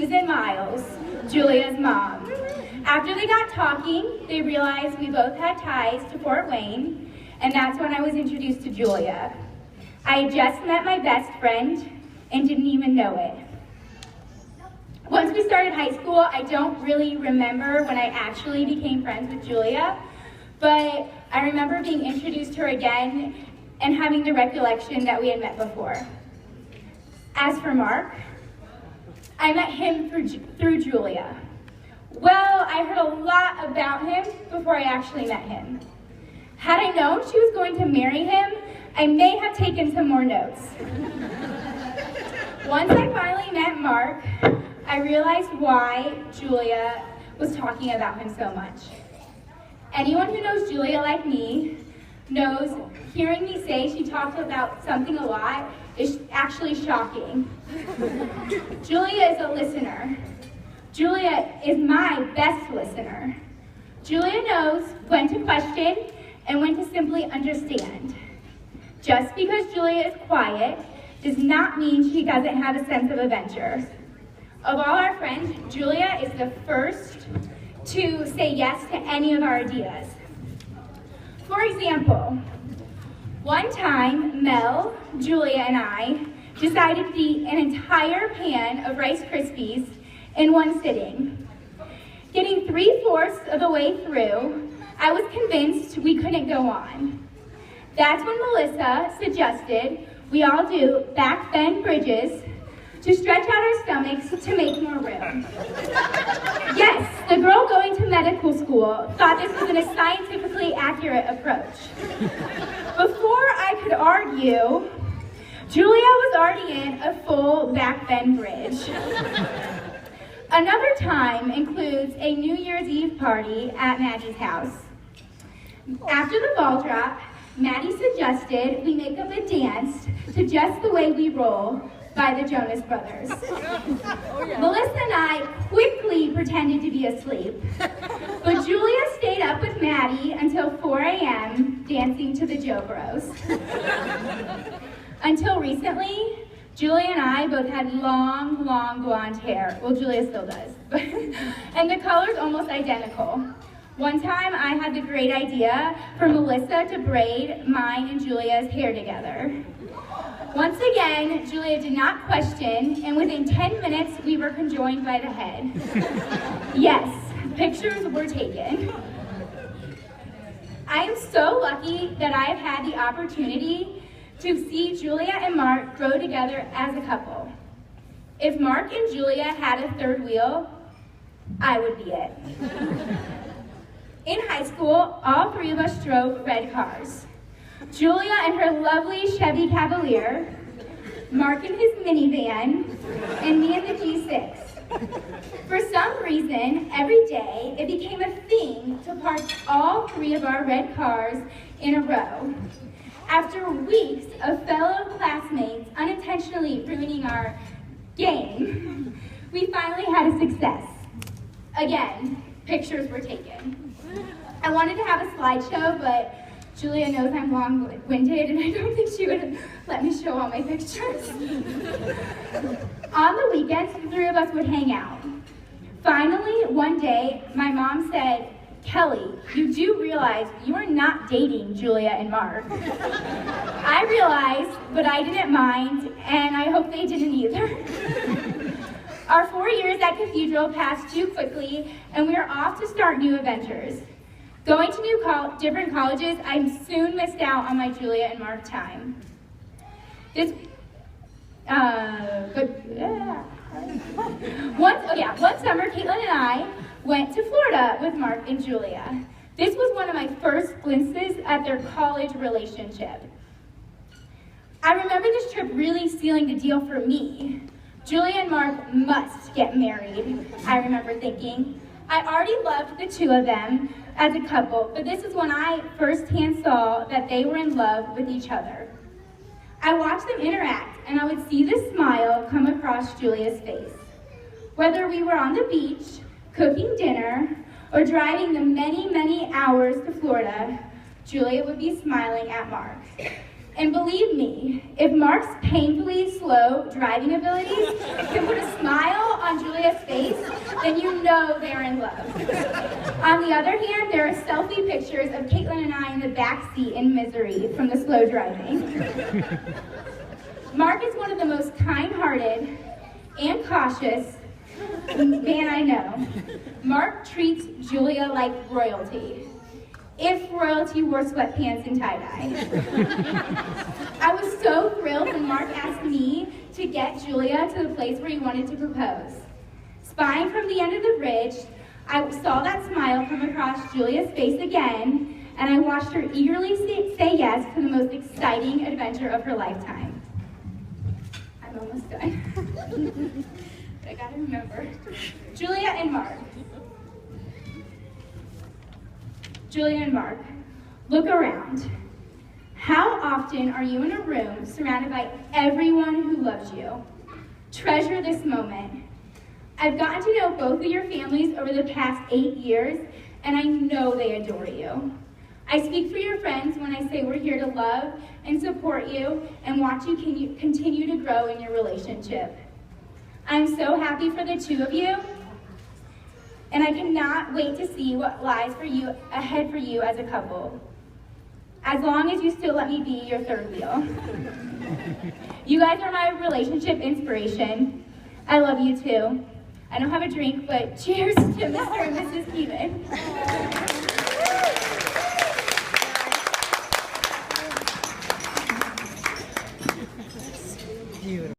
Susan Miles, Julia's mom. After they got talking, they realized we both had ties to Fort Wayne, and that's when I was introduced to Julia. I had just met my best friend and didn't even know it. Once we started high school, I don't really remember when I actually became friends with Julia, but I remember being introduced to her again and having the recollection that we had met before. As for Mark, I met him through Julia. Well, I heard a lot about him before I actually met him. Had I known she was going to marry him, I may have taken some more notes. Once I finally met Mark, I realized why Julia was talking about him so much. Anyone who knows Julia like me knows hearing me say she talks about something a lot is actually shocking. Julia is a listener. Julia is my best listener. Julia knows when to question and when to simply understand. Just because Julia is quiet does not mean she doesn't have a sense of adventure. Of all our friends, Julia is the first to say yes to any of our ideas. For example, one time, Mel, Julia, and I decided to eat an entire pan of Rice Krispies in one sitting. Getting 3/4 of the way through, I was convinced we couldn't go on. That's when Melissa suggested we all do back bend bridges to stretch out our stomachs to make more room. Yes, the girl going to medical school thought this was a scientifically accurate approach. Before I could argue, Julia was already in a full back bend bridge. Another time includes a New Year's Eve party at Maddie's house. After the ball drop, Maddie suggested we make up a dance to Just the Way We Roll by the Jonas Brothers. Melissa and I quickly pretended to be asleep, but Julia stayed up with Maddie until 4 a.m. dancing to the Joe Bros. Until recently, Julia and I both had long blonde hair. Well, Julia still does. And the color's almost identical. One time I had the great idea for Melissa to braid mine and Julia's hair together. Once again, Julia did not question, and within 10 minutes, we were conjoined by the head. Yes, pictures were taken. I am so lucky that I have had the opportunity to see Julia and Mark grow together as a couple. If Mark and Julia had a third wheel, I would be it. In high school, all three of us drove red cars. Julia and her lovely Chevy Cavalier, Mark in his minivan, and me in the G6. For some reason, every day, it became a thing to park all three of our red cars in a row. After weeks of fellow classmates unintentionally ruining our game, we finally had a success. Again, pictures were taken. I wanted to have a slideshow, but Julia knows I'm long-winded, and I don't think she would let me show all my pictures. On the weekends, the three of us would hang out. Finally, one day, my mom said, "Kelly, you do realize you are not dating Julia and Mark." I realized, but I didn't mind, and I hope they didn't either. Our 4 years at Cathedral passed too quickly, and we are off to start new adventures. Going to different colleges, I soon missed out on my Julia and Mark time. One summer, Caitlin and I went to Florida with Mark and Julia. This was one of my first glimpses at their college relationship. I remember this trip really sealing the deal for me. Julia and Mark must get married, I remember thinking. I already loved the two of them as a couple, but this is when I firsthand saw that they were in love with each other. I watched them interact, and I would see the smile come across Julia's face. Whether we were on the beach, cooking dinner, or driving the many hours to Florida, Julia would be smiling at Mark. And believe me, if Mark's painfully slow driving abilities can put a smile on Julia's then you know they're in love. On the other hand, there are selfie pictures of Caitlin and I in the back seat in misery from the slow driving. Mark is one of the most kind-hearted and cautious man I know. Mark treats Julia like royalty. If royalty wore sweatpants and tie-dye. I was so thrilled when Mark asked me to get Julia to the place where he wanted to propose. Spying from the end of the bridge, I saw that smile come across Julia's face again, and I watched her eagerly say yes to the most exciting adventure of her lifetime. I'm almost done. But I gotta remember. Julia and Mark. Julia and Mark, look around. How often are you in a room surrounded by everyone who loves you? Treasure this moment. I've gotten to know both of your families over the past 8 years, and I know they adore you. I speak for your friends when I say we're here to love and support you and watch you continue to grow in your relationship. I'm so happy for the two of you, and I cannot wait to see what lies ahead for you as a couple. As long as you still let me be your third wheel. You guys are my relationship inspiration. I love you too. I don't have a drink, but cheers to Mr. and Mrs. Keevan.